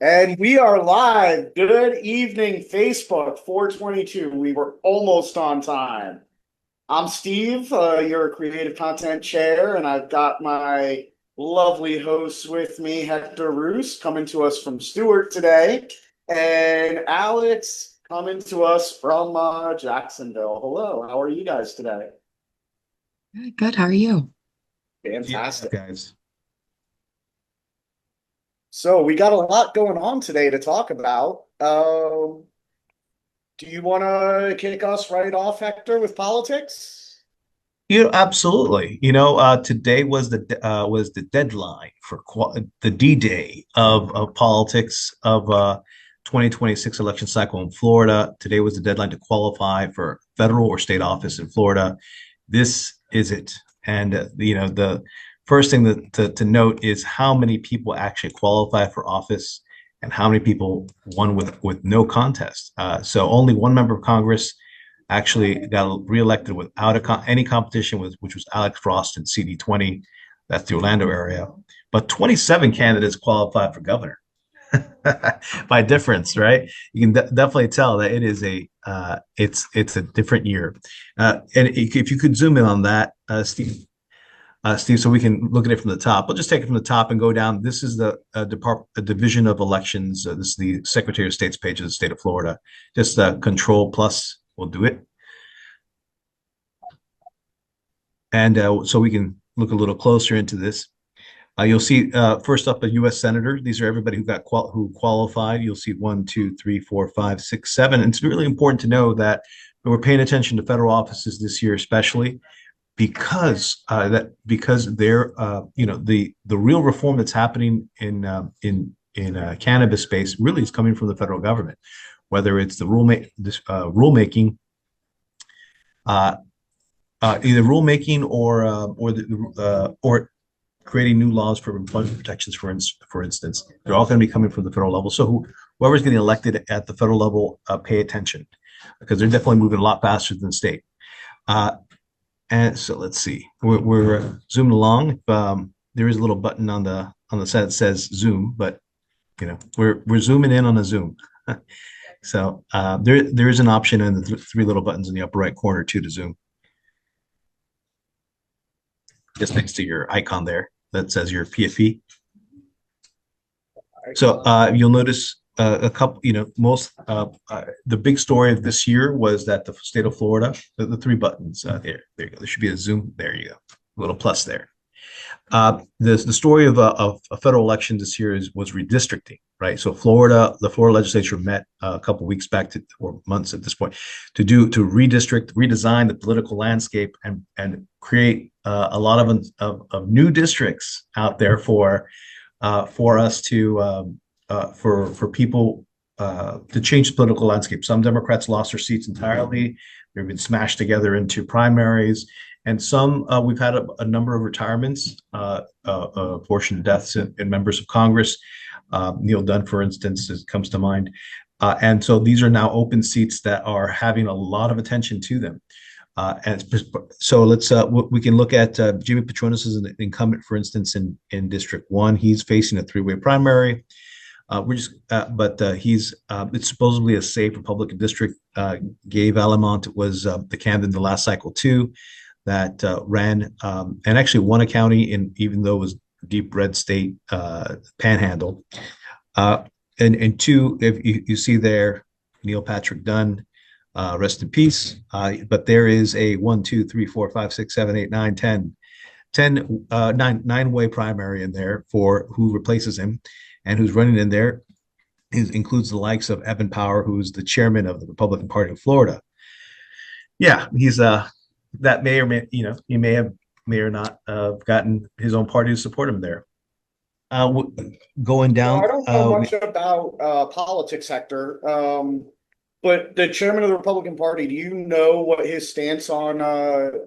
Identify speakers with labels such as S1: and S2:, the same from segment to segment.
S1: And we are live. Good evening, Facebook 422. We were almost on time. I'm Steve, your creative content chair, and I've got my lovely hosts with me, Hector Roos, coming to us from Stewart today, and Alex coming to us from Jacksonville. Hello, how are you guys today?
S2: Good. How are you?
S3: Yeah,
S1: Fantastic.
S3: guys.
S1: So we got a lot going on today to talk about. Do you want to kick us right off, Hector, with politics?
S3: Absolutely. Today was the deadline for the D-Day of politics of 2026 election cycle in Florida. Today was the deadline to qualify for federal or state office in Florida. This is it. And the first thing to note is how many people actually qualify for office and how many people won with no contest. So only one member of Congress actually got reelected without any competition, which was Alex Frost in CD20. That's the Orlando area. But 27 candidates qualified for governor by difference, right? You can definitely tell that it is it's a different year. And if you could zoom in on that, Steve, so we can look at it from the top. We'll just take it from the top and go down. This is the Division of Elections. This is the Secretary of State's page of the state of Florida. Just Control plus will do it. And so we can look a little closer into this. You'll see first up a U.S. senator. These are everybody who qualified. You'll see 1, 2, 3, 4, 5, 6, 7. And it's really important to know that we're paying attention to federal offices this year, especially because they're the real reform that's happening in cannabis space really is coming from the federal government, whether it's the rulemaking, uh, either rulemaking or creating new laws for employment protections, for instance. They're all going to be coming from the federal level. So whoever's getting elected at the federal level, pay attention because they're definitely moving a lot faster than the state. And so let's see, we're zooming along. There is a little button on the side that says Zoom, but we're zooming in on a Zoom. So there is an option in the three little buttons in the upper right corner too to zoom, just next to your icon there that says your PFE. So you'll notice a couple, the big story of this year was that the state of Florida, the three buttons there you go. There should be a zoom. There you go, a little plus there. The story of a federal election this year was redistricting, right? So the Florida legislature met a couple weeks back or months at this point to redesign the political landscape and create a lot of new districts out there for us for people to change the political landscape. Some Democrats lost their seats entirely. They've been smashed together into primaries. And some, we've had a number of retirements, abortion deaths in members of Congress. Neil Dunn, for instance, comes to mind. And so these are now open seats that are having a lot of attention to them. And so we can look at Jimmy Patronis as an incumbent, for instance, in District 1. He's facing a three-way primary. It's supposedly a safe Republican district. Gabe Alamont was the candidate in the last cycle too, that ran and actually won a county even though it was deep red state panhandle. And two, if you see there, Neil Patrick Dunn, rest in peace. But there is a 1, 2, 3, 4, 5, 6, 7, 8, 9, 10, nine-way primary in there for who replaces him. And who's running in there includes the likes of Evan Power, who's the chairman of the Republican Party of Florida. Yeah, he's that may or may or not gotten his own party to support him there. Going
S1: I
S3: down,
S1: don't know much about politics sector, but the chairman of the Republican Party, do you know what his stance on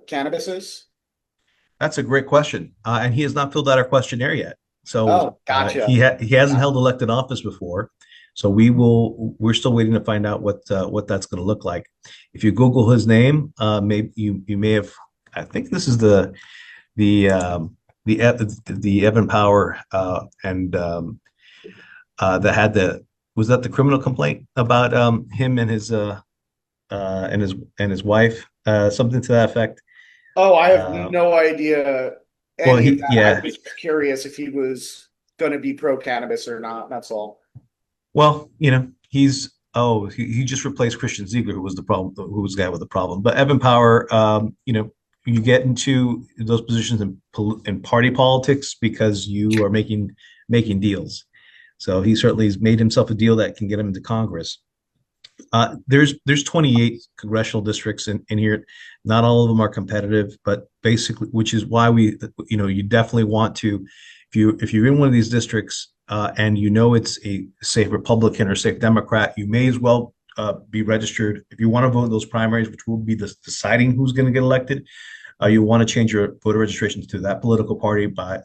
S1: cannabis is?
S3: that's a great question, and he has not filled out our questionnaire yet. So
S1: Oh, gotcha.
S3: he hasn't held elected office before. So we're still waiting to find out what that's going to look like. If you Google his name, maybe you may have. I think this is the Evan Power and that had was that the criminal complaint about him and his wife, something to that effect.
S1: Oh, I have no idea
S3: Well,
S1: any of that. I was curious if he was going to be pro cannabis or not. That's all.
S3: Well, he just replaced Christian Ziegler, who was the problem, who was the guy with the problem. But Evan Power, you get into those positions in party politics because you are making deals. So he certainly has made himself a deal that can get him into Congress. There's 28 congressional districts in here. Not all of them are competitive, but basically, which is why you definitely want to, if you're in one of these districts and it's a safe Republican or safe Democrat, you may as well be registered. If you want to vote in those primaries, which will be deciding who's going to get elected, you want to change your voter registration to that political party by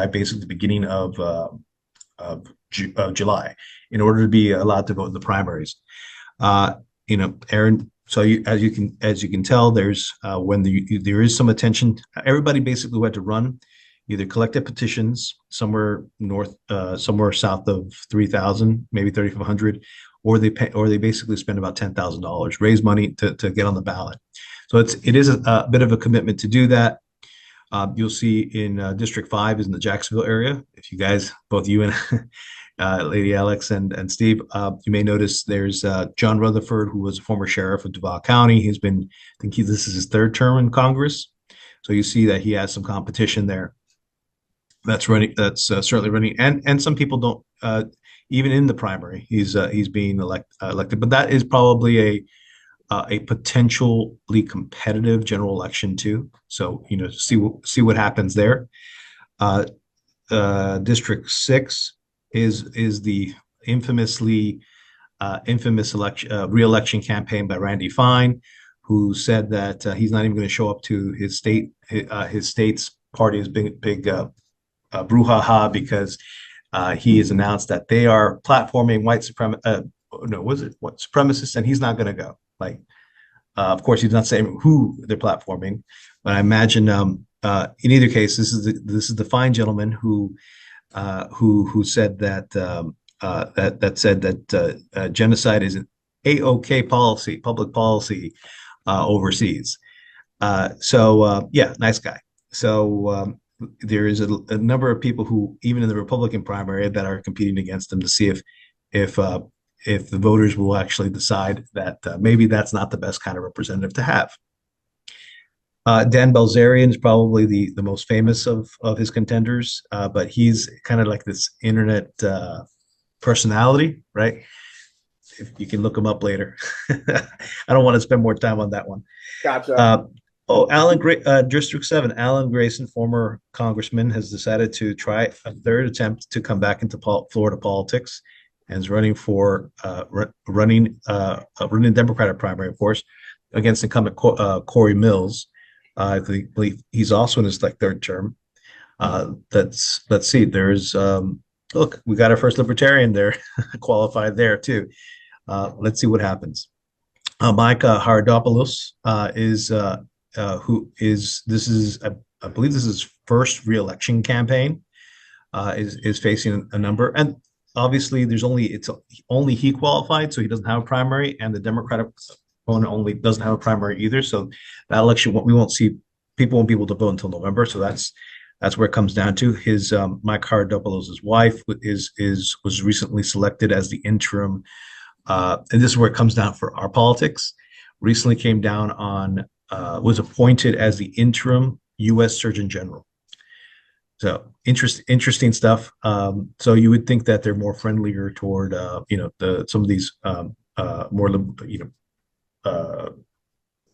S3: basically the beginning of July in order to be allowed to vote in the primaries. Aaron. So as you can tell, there's there is some attention. Everybody basically who had to run either collected petitions somewhere south of 3,000, maybe 3,500, or they basically spend about $10,000, raise money to get on the ballot. So it is a bit of a commitment to do that. You'll see in District 5 is in the Jacksonville area. If you guys, both you and Lady Alex and Steve, you may notice there's John Rutherford, who was a former sheriff of Duval County. He's been, this is his third term in Congress. So you see that he has some competition there. That's running. That's certainly running. And some people don't, even in the primary, he's being elected. But that is probably a potentially competitive general election too. So see what happens there. District 6 is the infamous re-election campaign by Randy Fine, who said that he's not even going to show up to his state's party, his big brouhaha, because he has announced that they are platforming white supremacists, and he's not going to go. Of course, he's not saying who they're platforming, but I imagine in either case, this is the fine gentleman who said that genocide is an A-OK policy, public policy overseas. Yeah, nice guy. So there is a number of people who, even in the Republican primary, that are competing against him to see if the voters will actually decide that maybe that's not the best kind of representative to have. Dan Bilzerian is probably the most famous of his contenders, but he's kind of like this internet personality, right? If you can look him up later. I don't want to spend more time on that one.
S1: Gotcha.
S3: District 7, Alan Grayson, former congressman, has decided to try a third attempt to come back into Florida politics, and is running for running Democratic primary, of course, against incumbent Corey Mills. I believe he's also in his third term. Let's see. There's look, we got our first libertarian there qualified there too. Let's see what happens. Mike Haridopoulos I believe this is his first re-election campaign. Is facing a number, and obviously it's only he qualified, so he doesn't have a primary, and the Democratic opponent only doesn't have a primary either. So that election, people won't be able to vote until November. So that's where it comes down to. His Mike Haridopoulos' wife was recently selected as the interim, and this is where it comes down for our politics. Recently came down on was appointed as the interim U.S. Surgeon General. So interesting stuff. So you would think that they're more friendlier toward some of these more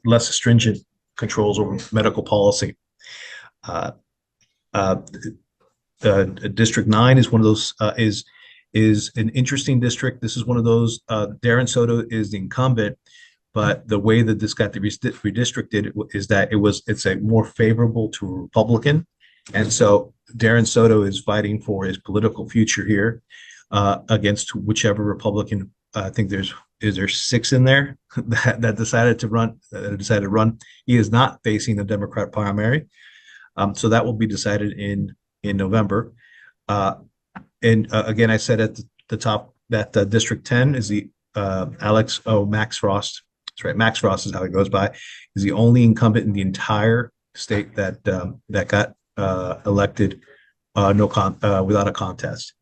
S3: less stringent controls over medical policy. District 9 is one of those is an interesting district. This is one of those. Darren Soto is the incumbent, but the way that this got redistricted is that it's a more favorable to a Republican. And so Darren Soto is fighting for his political future here against whichever Republican. I think there's 6 in there that decided to run. He is not facing the Democrat primary, so that will be decided in November. again, I said at the top that District 10 is the Max Frost. That's right. Max Frost is how he goes by. Is the only incumbent in the entire state that got elected without a contest.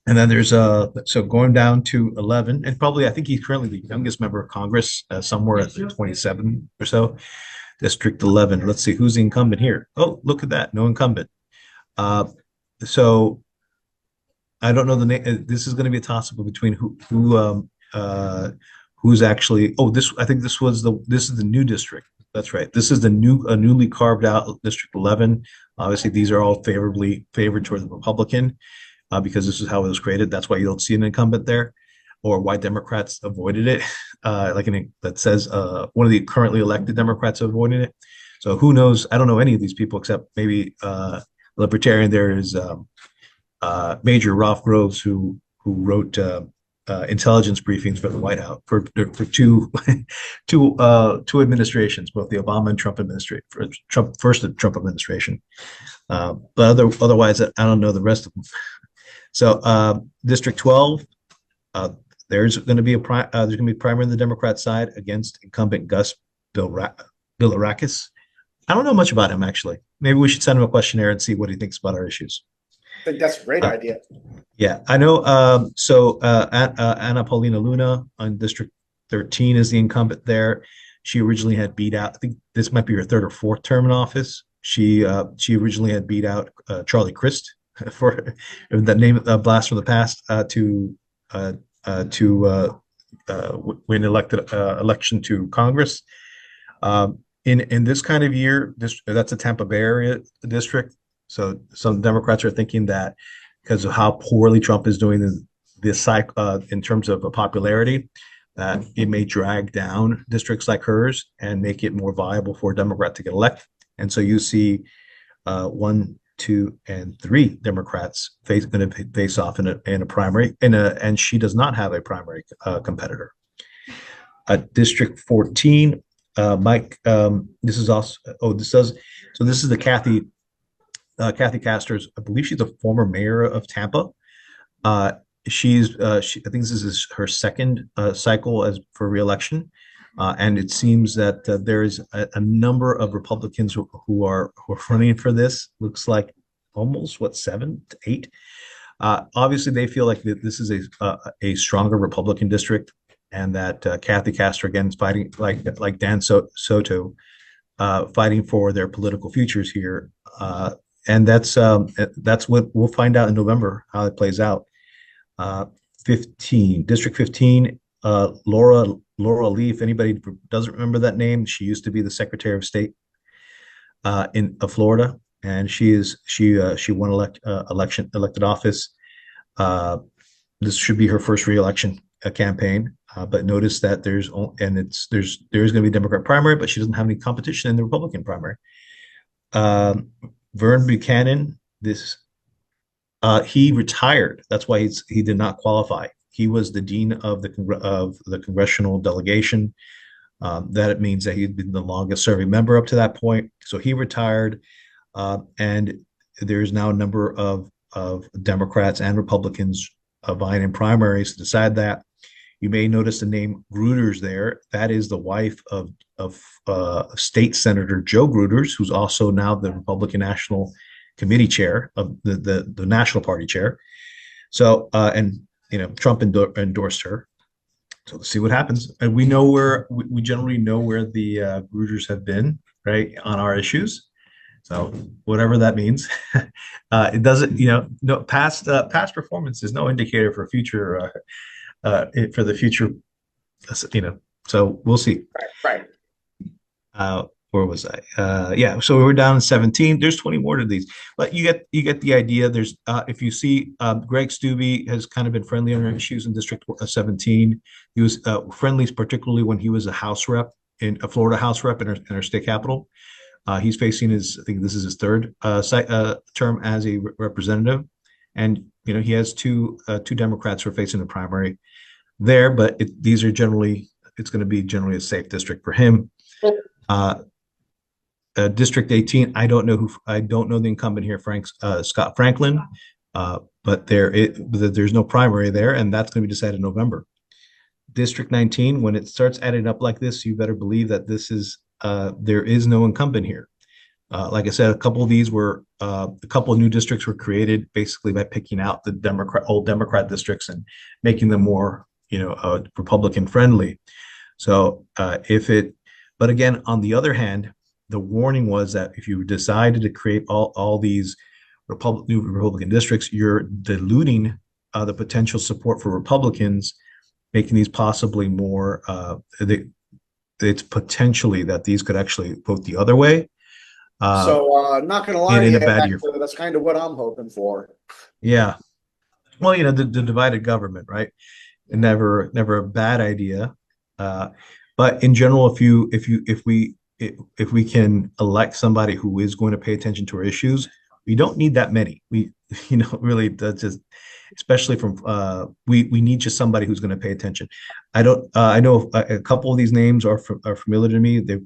S3: And then there's so going down to 11, and probably I think he's currently the youngest member of Congress, somewhere at 27 or so. District 11. Let's see who's the incumbent here. Oh, look at that, no incumbent. So I don't know the name. This is going to be a toss-up between who's actually. Oh, I think this is the new district. That's right. This is the newly carved out District 11. Obviously, these are all favored toward the Republican. Because this is how it was created. That's why you don't see an incumbent there, or why Democrats avoided it. That says one of the currently elected Democrats avoided it. So who knows? I don't know any of these people except maybe Libertarian. There is Major Ralph Groves who wrote intelligence briefings for the White House for two administrations, both the Obama and Trump administration. First the Trump administration, but otherwise I don't know the rest of them. So District 12, there's going to be a primary on the Democrat side against incumbent Gus Bilirakis. I don't know much about him, actually. Maybe we should send him a questionnaire and see what he thinks about our issues.
S1: I think that's a great idea.
S3: Yeah, I know. Anna Paulina Luna on District 13 is the incumbent there. She originally had beat out, I think this might be her third or fourth term in office. She originally had beat out Charlie Crist for the name blast from the past to win election to Congress. In this kind of year, that's a Tampa Bay area district. So some Democrats are thinking that because of how poorly Trump is doing this cycle in terms of popularity, that it may drag down districts like hers and make it more viable for a Democrat to get elected. And so you see 1, 2, and 3 Democrats going to face off in a primary, and she does not have a primary competitor. District 14, Mike. This is also. Oh, this does. So this is the Kathy Castor's. I believe she's a former mayor of Tampa. I think this is her second cycle for reelection. And it seems that there is a number of Republicans who are running for this. Looks like almost 7 to 8. Obviously, they feel like this is a stronger Republican district, and that Kathy Castor again is fighting like Dan Soto, fighting for their political futures here. And that's what we'll find out in November how it plays out. 15, District 15, Laura Lee. If anybody doesn't remember that name, she used to be the Secretary of State in Florida, and she won elected office. This should be her first reelection campaign. But notice that there's going to be a Democrat primary, but she doesn't have any competition in the Republican primary. Vern Buchanan, he retired. That's why he did not qualify. He was the dean of the congressional delegation. That it means that he'd been the longest serving member up to that point. So he retired, and there's now a number of Democrats and Republicans vying in primaries to decide that. You may notice the name Gruters there. That is the wife of State Senator Joe Gruters, who's also now the Republican National Committee chair of the National Party chair. So Trump endorsed her. So let's see what happens. And we generally know where the Gruters have been, right, on our issues. So whatever that means, it doesn't. Past performance is no indicator for future. For the future, so we'll see.
S1: Right.
S3: Where was I? Yeah. So we were down in 17. There's 20 more of these, but you get the idea. There's if you see, Greg Stubbe has kind of been friendly on issues in District 17. He was friendly, particularly when he was a Florida House rep in our state capital. He's facing I think this is his third term as a representative, and he has two Democrats who are facing the primary there, but it's going to be generally a safe district for him. District 18, I don't know the incumbent here, Scott Franklin. But there's no primary there, and that's going to be decided in November. District 19, when it starts adding up like this, you better believe that there is no incumbent here. Like I said, a couple of new districts were created basically by picking out the old Democrat districts and making them more, Republican friendly. So but again, on the other hand, the warning was that if you decided to create all these new Republican districts, you're diluting the potential support for Republicans, making these possibly more. It's potentially that these could actually vote the other way.
S1: Not gonna lie to
S3: in
S1: you,
S3: a bad year.
S1: that's kind of what I'm hoping for.
S3: Yeah. Well, the divided government, right? Never a bad idea. But in general, if we can elect somebody who is going to pay attention to our issues, we don't need that many. We, really, that's just, especially we need just somebody who's going to pay attention. I know a couple of these names are familiar to me. They're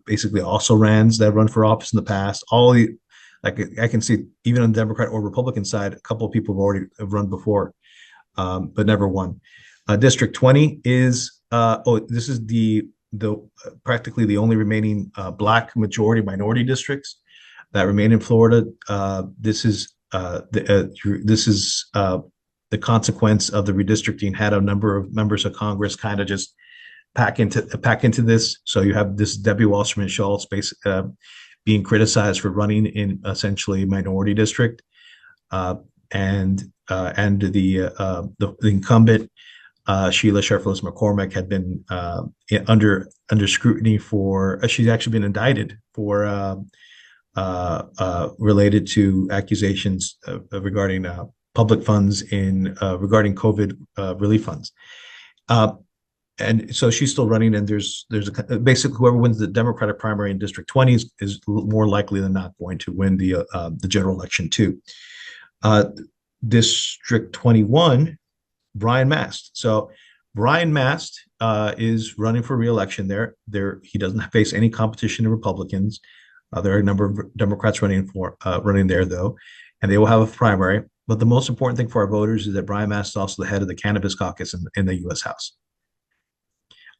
S3: basically also rans that run for office in the past. Like I can see even on the Democrat or Republican side, a couple of people have run before, but never won. District 20 is this is the practically the only remaining Black majority minority districts that remain in Florida. This is the consequence of the redistricting. Had a number of members of Congress kind of just pack into this. So you have this Debbie Wasserman Schultz being criticized for running in essentially minority district, and the incumbent Sheila Sharfless McCormick had been under scrutiny for. She's actually been indicted for related to accusations regarding public funds regarding COVID relief funds. And so she's still running, and there's basically whoever wins the Democratic primary in District 20 is more likely than not going to win the general election too. District 21, Brian Mast. So Brian Mast is running for re-election there. He doesn't face any competition to Republicans. There are a number of Democrats running there though, and they will have a primary. But the most important thing for our voters is that Brian Mast is also the head of the Cannabis Caucus in the U.S. House.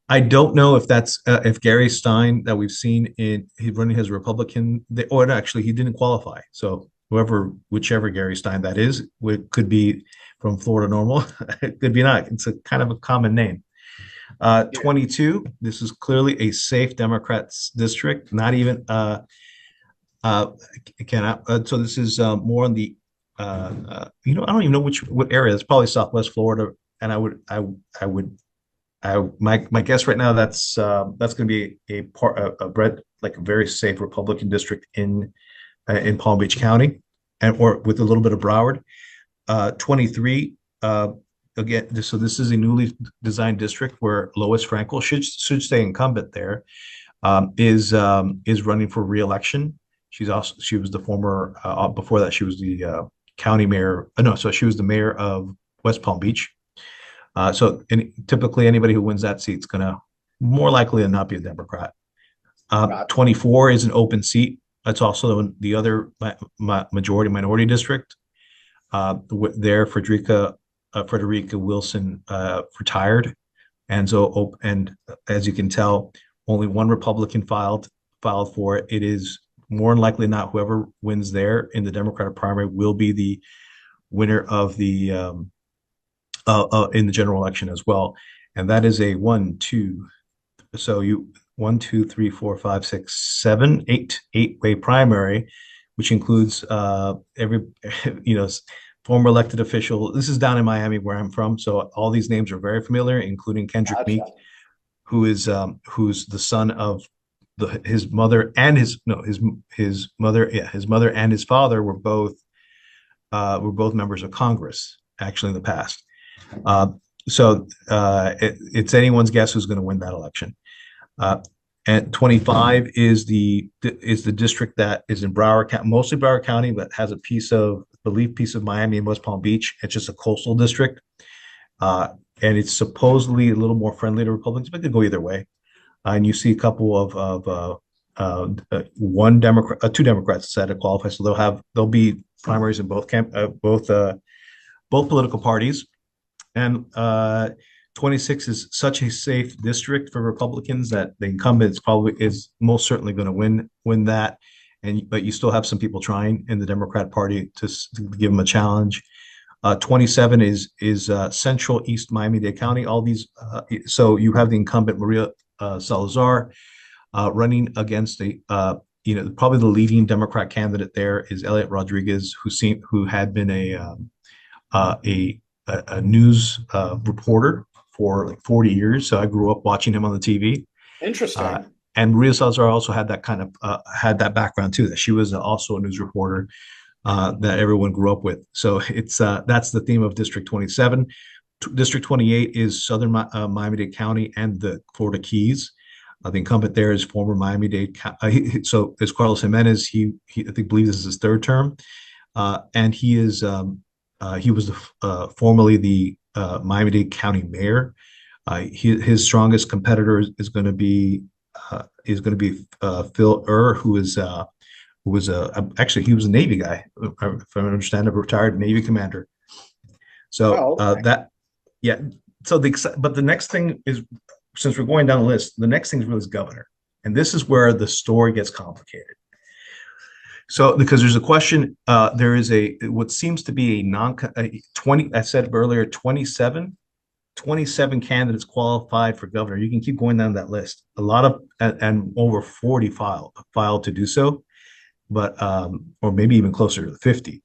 S3: I don't know if that's if Gary Stein that we've seen he's running his Republican, or actually he didn't qualify. So whichever Gary Stein that is, could be from Florida Normal. It could be not. It's a kind of a common name. 22. This is clearly a safe Democrats district. Not even. So this is more on the. I don't even know what area. It's probably Southwest Florida, and my guess right now that's going to be a very safe Republican district in Palm Beach County, or with a little bit of Broward. 23 again. So this is a newly designed district where Lois Frankel should stay incumbent there. Is running for re-election. She was the former before that she was the county mayor. So she was the mayor of West Palm Beach. Typically anybody who wins that seat is going to more likely than not be a Democrat. 24 is an open seat. That's also the other majority minority district. There, Frederica Wilson retired, and as you can tell, only one Republican filed for it. It is more than likely not whoever wins there in the Democratic primary will be the winner of the in the general election as well. And that is a 1, 2, 3, 4, 5, 6, 7, 8-way primary, which includes former elected official. This is down in Miami where I'm from, so all these names are very familiar, including Kendrick Meek, who's the son of his mother and his mother and his father were both members of Congress actually in the past. It's anyone's guess who's going to win that election. And 25 is the district that is in Broward County, mostly Broward County, but has a piece of Miami and West Palm Beach. It's just a coastal district, and it's supposedly a little more friendly to Republicans, but it could go either way. And you see a couple of two Democrats decided to qualify, so they'll be primaries in both political parties, and 26 is such a safe district for Republicans that the incumbent is most certainly going to win that. But you still have some people trying in the Democrat Party to give them a challenge. 27 is Central East Miami-Dade County. All these, so you have the incumbent Maria Salazar running against probably the leading Democrat candidate there is Elliot Rodriguez, who had been a news reporter for like 40 years. So I grew up watching him on the TV.
S1: Interesting.
S3: And Maria Salazar also had that kind of had that background too, that she was also a news reporter that everyone grew up with. So it's that's the theme of District 27. District 28 is Southern Miami-Dade County and the Florida Keys. The incumbent there is former Miami-Dade. So is Carlos Jimenez. He I believe this is his third term, and he was formerly the Miami-Dade County mayor. His strongest competitor is going to be Phil who was actually he was a Navy guy, if I understand, a retired Navy commander. So yeah. So but the next thing is, since we're going down the list, the next thing is really governor, and this is where the story gets complicated. So because there's a question, there is what seems to be a 20. I said earlier 27 candidates qualified for governor. You can keep going down that list. A lot of and over 40 filed to do so, but or maybe even closer to 50.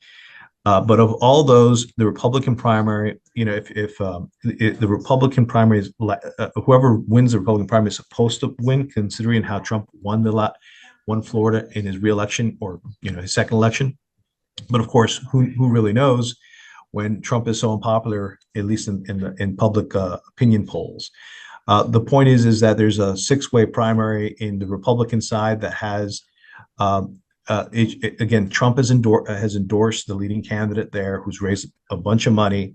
S3: But of all those, the Republican primary, if the Republican primary is whoever wins the Republican primary is supposed to win, considering how Trump won Florida in his reelection or his second election. But of course, who really knows when Trump is so unpopular, at least in public opinion polls. The point is that there's a 6-way primary in the Republican side that has. Again, Trump has endorsed the leading candidate there, who's raised a bunch of money.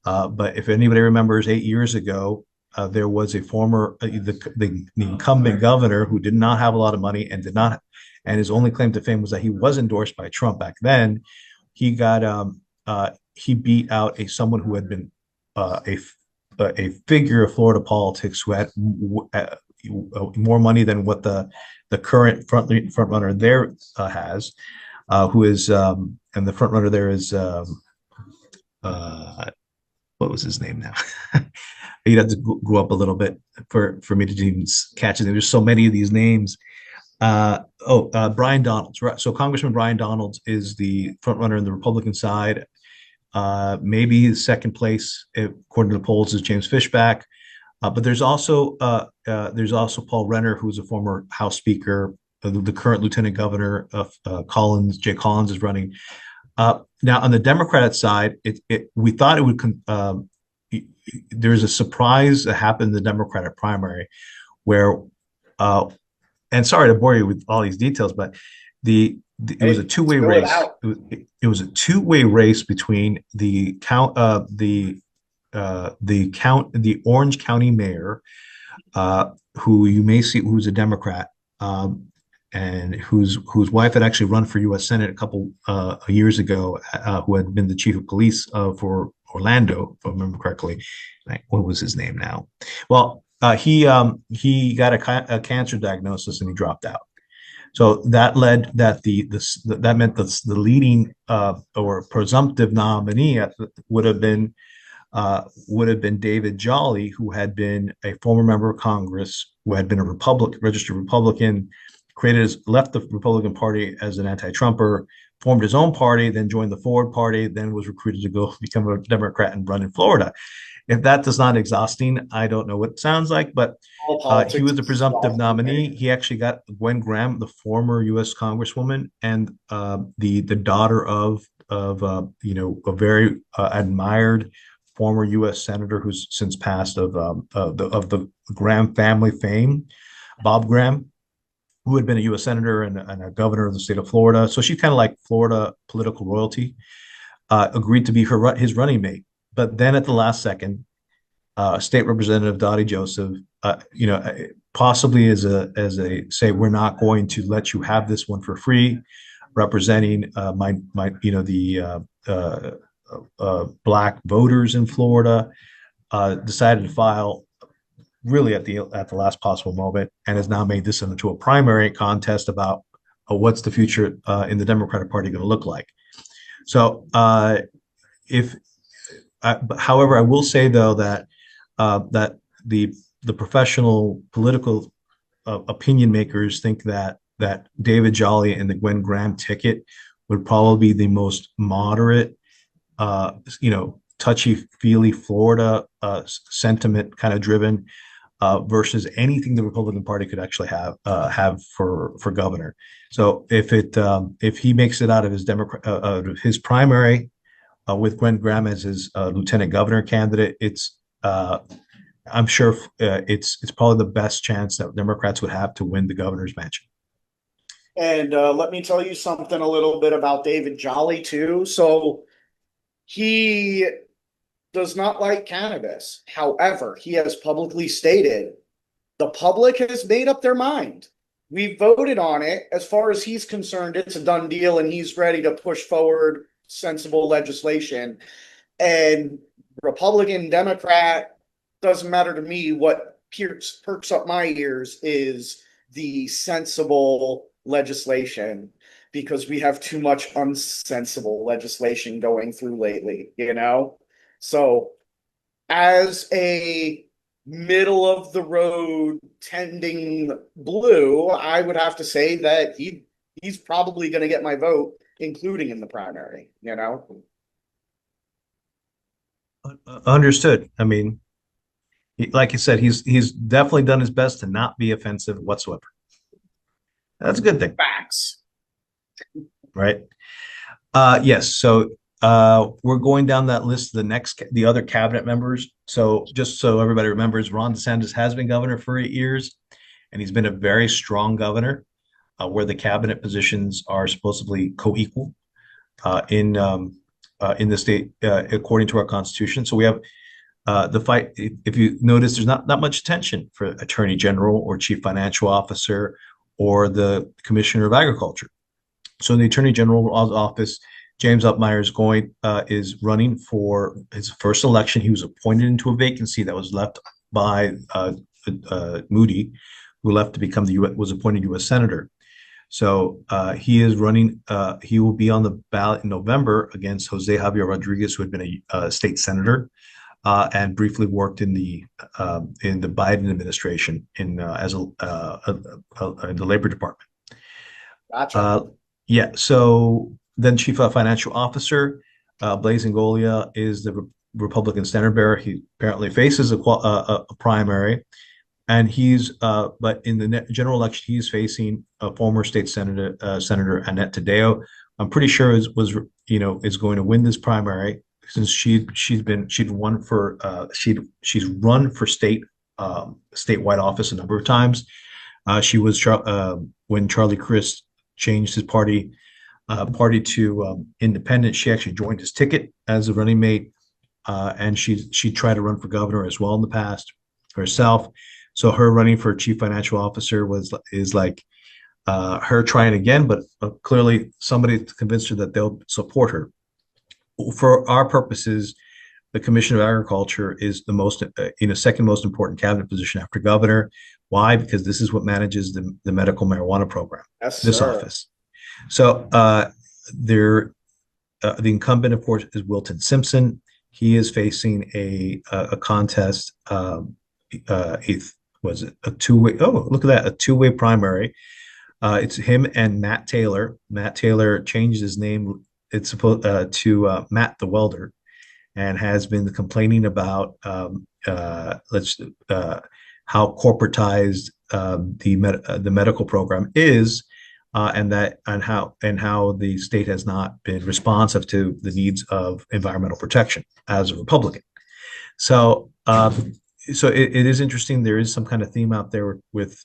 S3: But if anybody remembers, 8 years ago, there was a former the incumbent governor who did not have a lot of money and his only claim to fame was that he was endorsed by Trump back then. He beat out someone who had been a figure of Florida politics who had more money than what the current front runner there has, who is and the front runner there is what was his name now? You'd have to go up a little bit for me to even catch it. There's so many of these names. Brian Donalds, right? So Congressman Brian Donalds is the front runner in the Republican side. Maybe his second place, according to the polls, is James Fischbach. But there's also Paul Renner, who's a former House Speaker. The current Lieutenant Governor of Jay Collins is running. Now on the Democratic side, we thought it would. There's a surprise that happened in the Democratic primary, where, and sorry to bore you with all these details, but it was a two-way race. It was a two-way race between the Orange County mayor, who you may see, who's a Democrat, and whose wife had actually run for U.S. Senate a couple years ago, who had been the chief of police for Orlando, if I remember correctly. What was his name now? Well, he got a cancer diagnosis and he dropped out. So that meant the leading or presumptive nominee would have been David Jolly, who had been a former member of Congress, who had been a registered Republican, left the Republican Party as an anti-Trumper, formed his own party, then joined the Forward Party, then was recruited to go become a Democrat and run in Florida. If that is not exhausting, I don't know what it sounds like, but he was the presumptive nominee. He actually got Gwen Graham, the former U.S. Congresswoman, and the daughter of a very admired former U.S. senator who's since passed of the Graham family fame, Bob Graham, who had been a U.S. senator and a governor of the state of Florida. So she's kind of like Florida political royalty. Agreed to be his running mate, but then at the last second, State Representative Dottie Joseph, possibly as a say, we're not going to let you have this one for free, representing Black voters in Florida, decided to file really at the last possible moment, and has now made this into a primary contest about what's the future in the Democratic Party going to look like. So, however, I will say though that the professional political opinion makers think that David Jolly and the Gwen Graham ticket would probably be the most moderate, touchy-feely Florida sentiment kind of driven versus anything the Republican Party could actually have for governor. So if he makes it out of his primary with Gwen Graham as his lieutenant governor candidate, I'm sure it's probably the best chance that Democrats would have to win the governor's mansion.
S1: And let me tell you something a little bit about David Jolly too. So he does not like cannabis. However, he has publicly stated the public has made up their mind. We voted on it. As far as he's concerned, it's a done deal, and he's ready to push forward sensible legislation. And Republican, Democrat, doesn't matter to me. What perks up my ears is the sensible legislation, because we have too much unsensible legislation going through lately, So as a middle of the road tending blue, I would have to say that he's probably going to get my vote, including in the primary,
S3: Understood. I mean, like you said, he's definitely done his best to not be offensive whatsoever. That's a good thing.
S1: Facts.
S3: Right. Yes. So we're going down that list. The other cabinet members. So just so everybody remembers, Ron DeSantis has been governor for 8 years, and he's been a very strong governor, where the cabinet positions are supposedly co-equal in the state, according to our Constitution. So we have the fight. If you notice, there's not much attention for Attorney General or Chief Financial Officer or the Commissioner of Agriculture. So in the Attorney General's office, James Upmeyer is running for his first election. He was appointed into a vacancy that was left by Moody, who left to become was appointed U.S. Senator. So he is running. He will be on the ballot in November against Jose Javier Rodriguez, who had been a state senator and briefly worked in the Biden administration in the Labor Department.
S1: Gotcha.
S3: Yeah. So then Chief Financial Officer Blaise Ingoglia is the Republican standard bearer. He apparently faces a primary, and but in the general election, he's facing a former state senator, Senator Annette Taddeo. I'm pretty sure is going to win this primary, since she's run for statewide office a number of times. She was when Charlie Crist changed his party to independent. She actually joined his ticket as a running mate, and she tried to run for governor as well in the past herself. So her running for chief financial officer is like her trying again, but clearly somebody convinced her that they'll support her. For our purposes, the Commissioner of Agriculture is the second most important cabinet position after governor. Why? Because this is what manages the medical marijuana program.
S1: Yes,
S3: this
S1: sir.
S3: office. So the incumbent, of course, is Wilton Simpson. He is facing a contest. Was it a two-way? Oh, look at that, a two-way primary. It's him and Matt Taylor. Matt Taylor changed his name. It's supposed to Matt the Welder, and has been complaining about how corporatized the medical program is, and how the state has not been responsive to the needs of environmental protection as a Republican. So it is interesting. There is some kind of theme out there with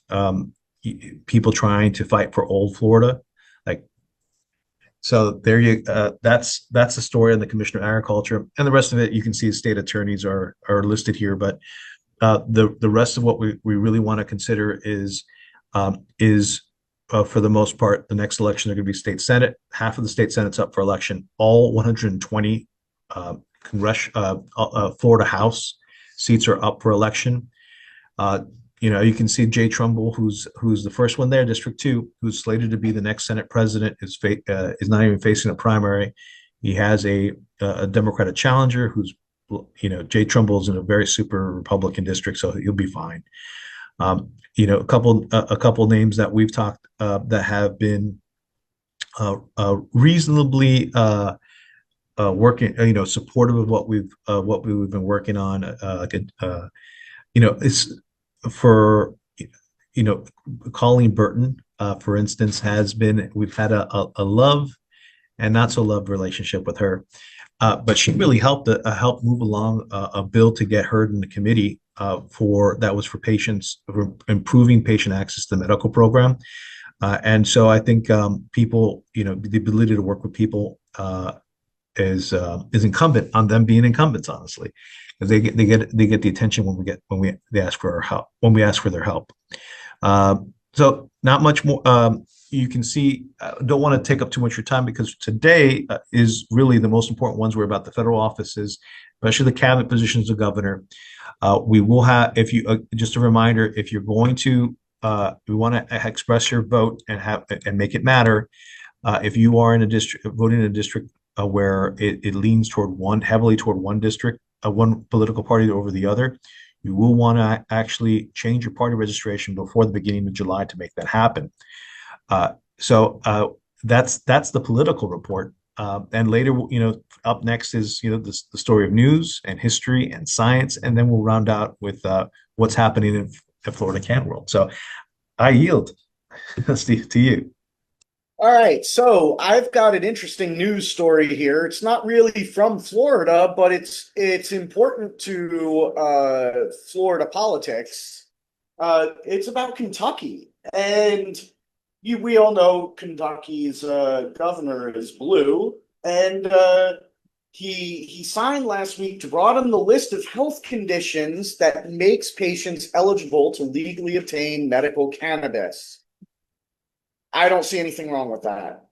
S3: people trying to fight for old Florida, like. So there that's the story on the Commissioner of Agriculture, and the rest of it you can see state attorneys are listed here. But the rest of what we really want to consider is for the most part, the next election are going to be state senate. Half of the state senate's up for election. All 120 Florida House seats are up for election. You can see Jay Trumbull, who's the first one there, District 2, who's slated to be the next Senate president, is not even facing a primary. He has a Democratic challenger who's, Jay Trumbull's in a very super Republican district, so he'll be fine. A couple names that we've talked that have been reasonably working, supportive of what we've been working on. It's for Colleen Burton, for instance, we've had a love and not so love relationship with her, but she really helped move along a bill to get heard in the committee that was for patients, for improving patient access to the medical program. And so I think people, the ability to work with people is incumbent on them being incumbents, honestly, because they get the attention when we ask for our help, when we ask for their help. So not much more. You can see, don't want to take up too much of your time, because today is really the most important ones. We're about the federal offices, especially the cabinet positions of governor. We will have, just a reminder, if you're going to, we want to express your vote and make it matter. If you are in a district, voting in a district where it leans heavily toward one district, one political party over the other, you will want to actually change your party registration before the beginning of July to make that happen. So that's the political report. And later, up next is, the story of news and history and science, and then we'll round out with what's happening in the Florida Can world. So I yield, Steve, to you.
S1: All right, so I've got an interesting news story here. It's not really from Florida, but it's important to Florida politics. It's about Kentucky, and we all know Kentucky's governor is blue, and he signed last week to broaden the list of health conditions that makes patients eligible to legally obtain medical cannabis. I don't see anything wrong with that.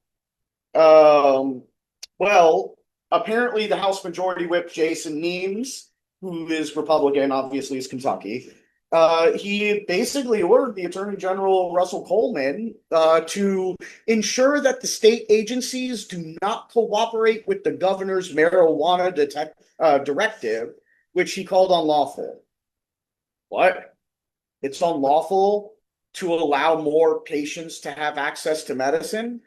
S1: Well, apparently the House Majority Whip Jason Nemes, who is Republican, obviously is Kentucky, he basically ordered the Attorney General Russell Coleman to ensure that the state agencies do not cooperate with the governor's marijuana directive, which he called unlawful. What? It's unlawful to allow more patients to have access to medicine?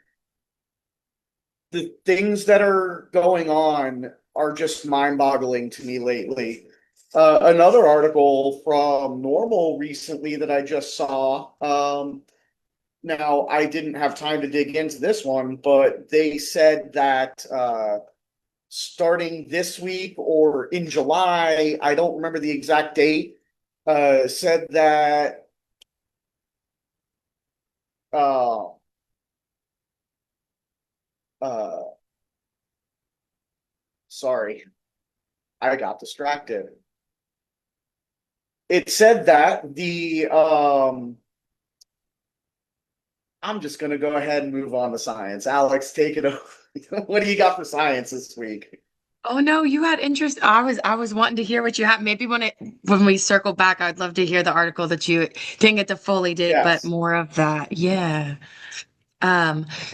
S1: The things that are going on are just mind-boggling to me lately. Another article from Normal recently that I just saw, now I didn't have time to dig into this one, but they said that starting this week or in July, I don't remember the exact date, said that sorry, I got distracted. It said that I'm just gonna go ahead and move on to science. Alex, take it over. What do you got for science this week?
S2: Oh no, you had interest. I was wanting to hear what you have. Maybe when we circle back, I'd love to hear the article that you didn't get to fully dig, but
S1: Yes.
S2: more of that. Yeah.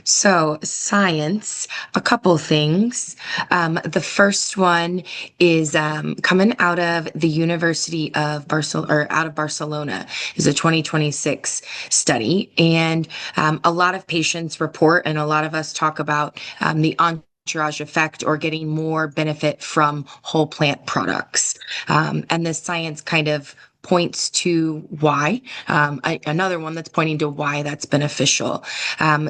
S2: So science, a couple things. The first one is coming out of the University of Barcelona, or out of Barcelona, is a 2026 study, and a lot of patients report, and a lot of us talk about the entourage effect, or getting more benefit from whole plant products. And this science kind of points to why, another one that's pointing to why that's beneficial.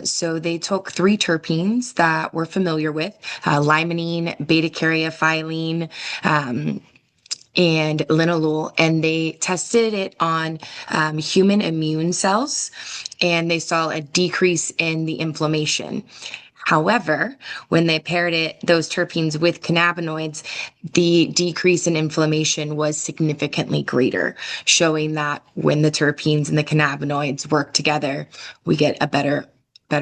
S2: So they took 3 terpenes that we're familiar with, limonene, beta-caryophyllene, and linalool, and they tested it on human immune cells, and they saw a decrease in the inflammation. However, when they paired those terpenes with cannabinoids, the decrease in inflammation was significantly greater, showing that when the terpenes and the cannabinoids work together, we get a better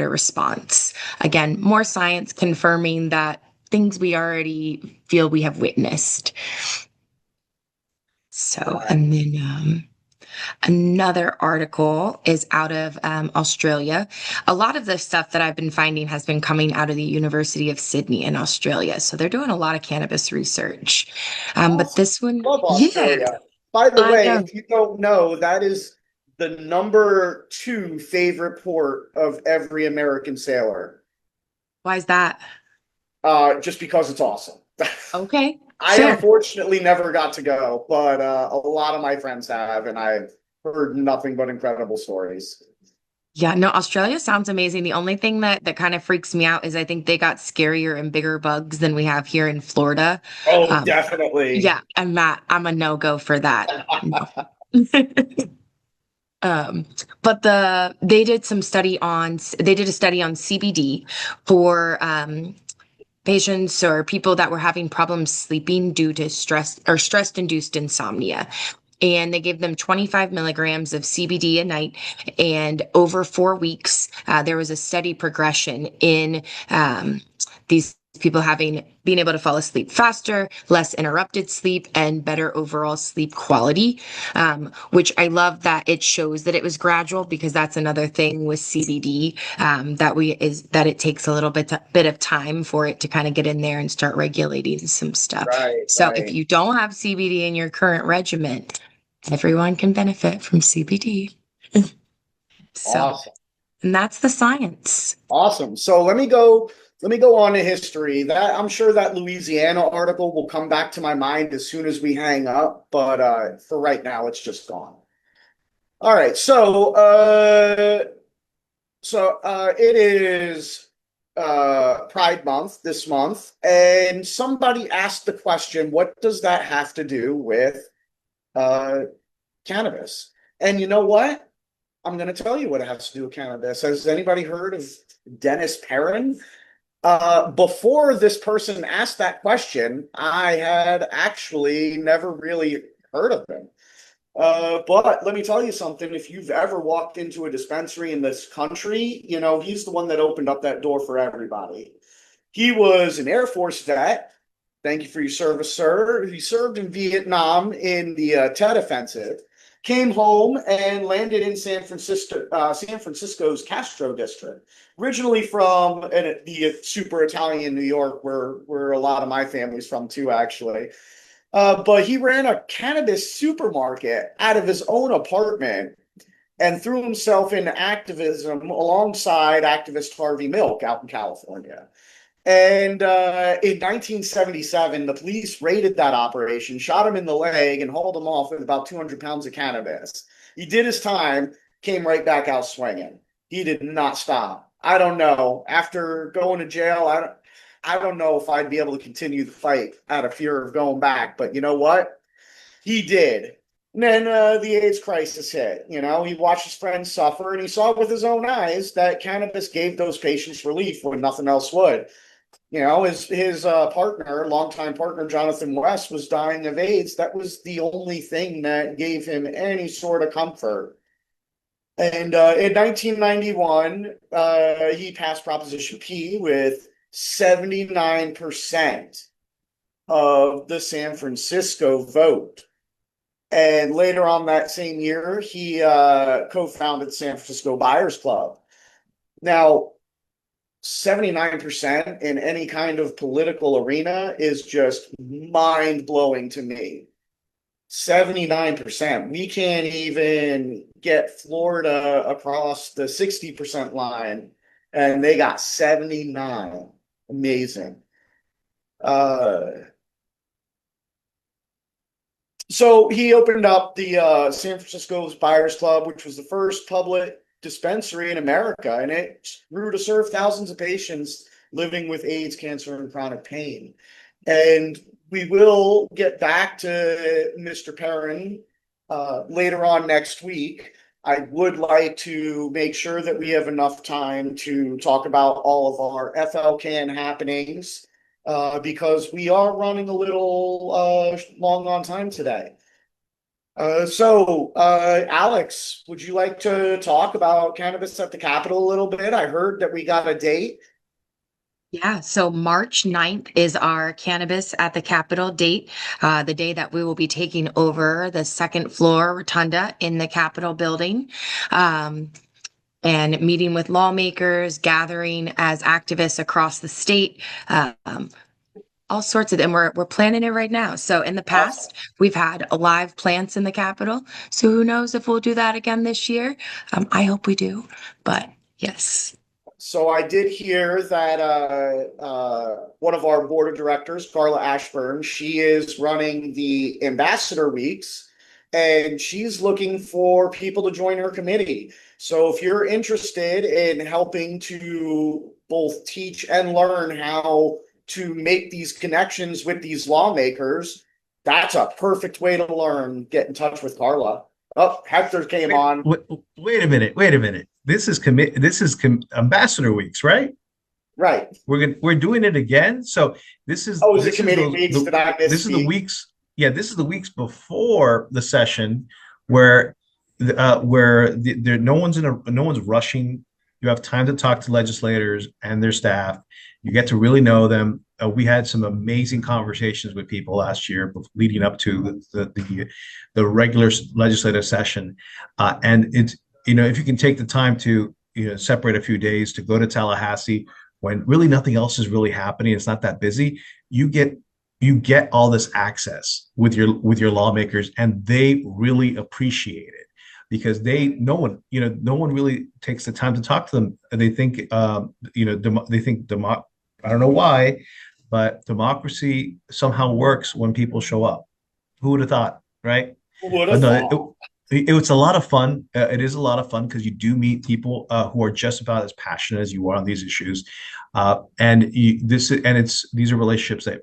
S2: response. Again, more science confirming that things we already feel we have witnessed. So, and then another article is out of Australia. A lot of the stuff that I've been finding has been coming out of the University of Sydney in Australia. So they're doing a lot of cannabis research. But this one,
S1: Love
S2: yeah,
S1: Australia. By the
S2: I
S1: way,
S2: know.
S1: if you don't know, that is the number 2 favorite port of every American sailor.
S2: Why is that?
S1: Just because it's awesome.
S2: Okay,
S1: I
S2: fair.
S1: unfortunately never got to go, but a lot of my friends have, and I've heard nothing but incredible stories.
S2: Yeah, no, Australia sounds amazing. The only thing that kind of freaks me out is I think they got scarier and bigger bugs than we have here in Florida.
S1: Oh,
S2: Um,
S1: definitely.
S2: yeah, I'm a no-go for that. No. Um, but they did a study on CBD for patients or people that were having problems sleeping due to stress-induced insomnia. And they gave them 25 milligrams of CBD a night. And over 4 weeks, there was a steady progression in these people being able to fall asleep faster, less interrupted sleep, and better overall sleep quality. Which I love that it shows that it was gradual, because that's another thing with CBD, that it takes a little bit of time for it to kind of get in there and start regulating some stuff.
S1: Right,
S2: So if
S1: right.
S2: you don't have CBD in your current regimen, everyone can benefit from CBD. So,
S1: Awesome.
S2: and that's the science.
S1: Awesome. So let me go on to history. That I'm sure that Louisiana article will come back to my mind as soon as we hang up, but for right now it's just gone. All right. So it is Pride Month this month, and somebody asked the question, what does that have to do with uh cannabis? And you know what? I'm going to tell you what it has to do with cannabis. Has anybody heard of Dennis Peron? Before this person asked that question, I had actually never really heard of him. But let me tell you something. If you've ever walked into a dispensary in this country, you know, he's the one that opened up that door for everybody. He was an Air Force vet. Thank you for your service, sir. He served in Vietnam in the Tet Offensive, came home and landed in San Francisco's Castro district. Originally from the super Italian New York, where a lot of my family's from too, actually. But he ran a cannabis supermarket out of his own apartment and threw himself into activism alongside activist Harvey Milk out in California. And in 1977, the police raided that operation, shot him in the leg, and hauled him off with about 200 pounds of cannabis. He did his time, came right back out swinging. He did not stop. I don't know. After going to jail, I don't know if I'd be able to continue the fight out of fear of going back. But you know what? He did. And then the AIDS crisis hit. You know, he watched his friends suffer, and he saw with his own eyes that cannabis gave those patients relief when nothing else would. You know, his partner, longtime partner, Jonathan West, was dying of AIDS. That was the only thing that gave him any sort of comfort. And in 1991, he passed Proposition P with 79% of the San Francisco vote. And later on that same year, he co-founded San Francisco Buyers Club. Now, 79% in any kind of political arena is just mind-blowing to me. 79%. We can't even get Florida across the 60% line, and they got 79. Amazing. Uh, so he opened up the San Francisco's Buyers Club, which was the first public dispensary in America, and it grew to serve thousands of patients living with AIDS, cancer, and chronic pain. And we will get back to Mr. Perrin later on next week. I would like to make sure that we have enough time to talk about all of our FLCAN happenings because we are running a little long on time today. Alex, would you like to talk about cannabis at the Capitol a little bit? I heard that we got a date.
S2: Yeah, so March 9th is our Cannabis at the Capitol date, the day that we will be taking over the second floor rotunda in the Capitol building. And meeting with lawmakers, gathering as activists across the state, all sorts of them. We're planning it right now. So in the past, we've had live plants in the Capitol. So who knows if we'll do that again this year? I hope we do. But yes.
S1: So I did hear that one of our board of directors, Carla Ashburn, she is running the Ambassador Weeks, and she's looking for people to join her committee. So if you're interested in helping to both teach and learn how to make these connections with these lawmakers, that's a perfect way to learn. Get in touch with Carla. Oh, Hector came on.
S3: Wait a minute. Wait a minute. This is Ambassador Weeks, right?
S1: Right.
S3: We're doing it again. So this is
S1: Oh, is it committee weeks? Did I miss
S3: this is the weeks. Yeah, this is the weeks before the session where no one's rushing. You have time to talk to legislators and their staff. You get to really know them. We had some amazing conversations with people last year leading up to the regular legislative session, and it's if you can take the time to separate a few days to go to Tallahassee when really nothing else is really happening, it's not that busy. You get all this access with your lawmakers, and they really appreciate it because no one really takes the time to talk to them. They think I don't know why, but democracy somehow works when people show up. Who would have thought, right?
S1: Who would have thought?
S3: It was a lot of fun. It is a lot of fun because you do meet people who are just about as passionate as you are on these issues, these are relationships that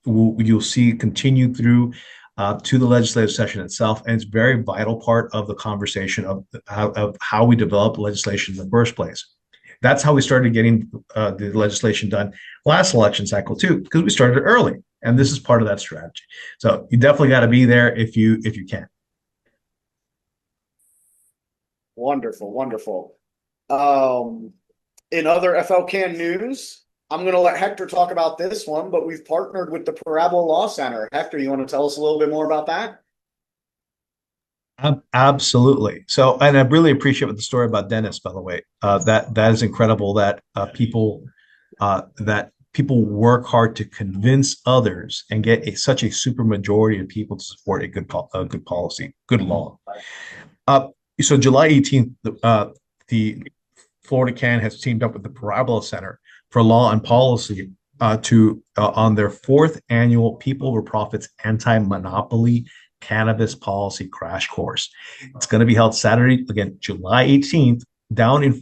S3: you'll see continue through to the legislative session itself, and it's a very vital part of the conversation of how we develop legislation in the first place. That's how we started getting the legislation done last election cycle too, because we started early, and this is part of that strategy. So you definitely got to be there if you can.
S1: Wonderful, wonderful. In other FLCAN news, I'm going to let Hector talk about this one, but we've partnered with the Parabola Law Center. Hector, you want to tell us a little bit more about that?
S3: Absolutely. So, and I really appreciate the story about Dennis, by the way. That is incredible that people work hard to convince others and get such a super majority of people to support a good policy, good law. So July 18th, the FLCAN has teamed up with the Parabola Center for Law and Policy on their fourth annual People Over Profits Anti-Monopoly Cannabis Policy Crash Course. It's going to be held Saturday, again, July 18th, down in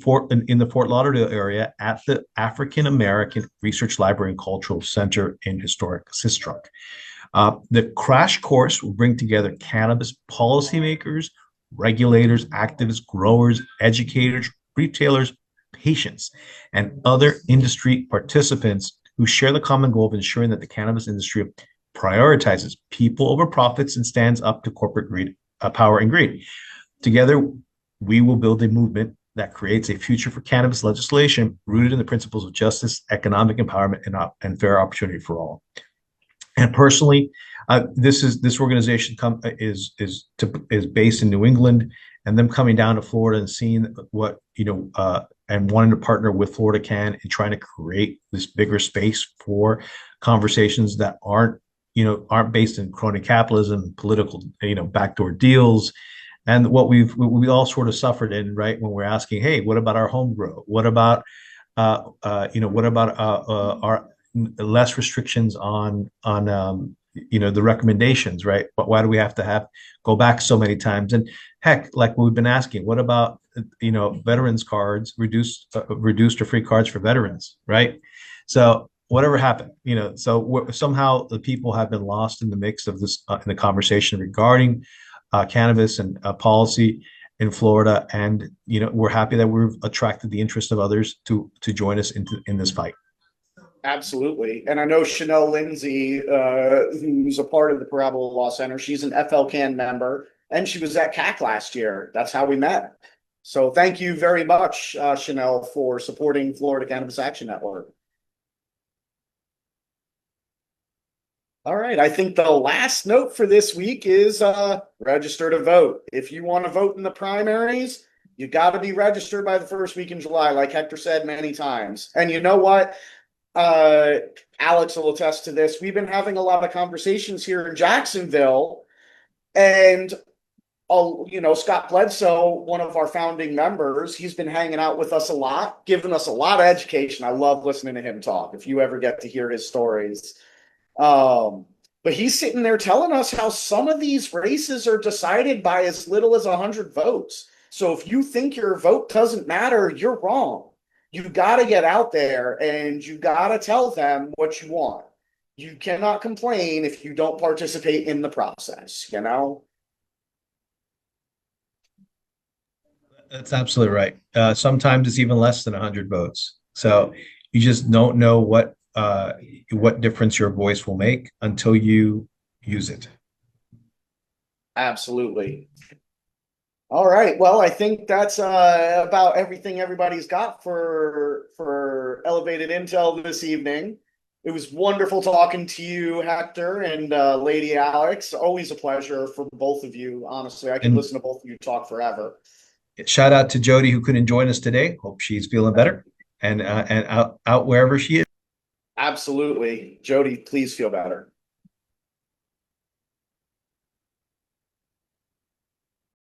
S3: the Fort Lauderdale area at the African American Research Library and Cultural Center in historic Sistrunk. The crash course will bring together cannabis policymakers, regulators, activists, growers, educators, retailers, patients, and other industry participants who share the common goal of ensuring that the cannabis industry prioritizes people over profits and stands up to corporate greed, power and greed. Together, we will build a movement that creates a future for cannabis legislation rooted in the principles of justice, economic empowerment, and fair opportunity for all. And personally, this organization is based in New England, and them coming down to Florida and seeing what and wanting to partner with FLCAN and trying to create this bigger space for conversations that aren't based in crony capitalism, political backdoor deals, and what we all sort of suffered in, right, when we're asking, hey, what about our home grow? What about our less restrictions on the recommendations, right? But why do we have to go back so many times? And heck, like we've been asking, what about veterans cards, reduced or free cards for veterans, right? So whatever happened, so somehow the people have been lost in the mix of this in the conversation regarding cannabis and policy in Florida. And, we're happy that we've attracted the interest of others to join us in this fight.
S1: Absolutely. And I know Chanel Lindsay, who's a part of the Parabola Law Center, she's an FLCAN member, and she was at CAC last year. That's how we met. So thank you very much, Chanel, for supporting Florida Cannabis Action Network. All right. I think the last note for this week is register to vote. If you want to vote in the primaries, you got to be registered by the first week in July, like Hector said many times. And you know what? Alex will attest to this. We've been having a lot of conversations here in Jacksonville, and Scott Bledsoe, one of our founding members, he's been hanging out with us a lot, giving us a lot of education. I love listening to him talk, if you ever get to hear his stories. But he's sitting there telling us how some of these races are decided by as little as 100 votes. So if you think your vote doesn't matter, you're wrong. You got to get out there and you got to tell them what you want. You cannot complain if you don't participate in the process,
S3: That's absolutely right. Sometimes it's even less than 100 votes. So you just don't know what difference your voice will make until you use it.
S1: Absolutely. All right. Well, I think that's about everything everybody's got for Elevated Intel this evening. It was wonderful talking to you, Hector, and Lady Alex. Always a pleasure for both of you. Honestly, I can listen to both of you talk forever.
S3: Shout out to Jodi, who couldn't join us today. Hope she's feeling better and out wherever she is.
S1: Absolutely. Jodi, please feel better.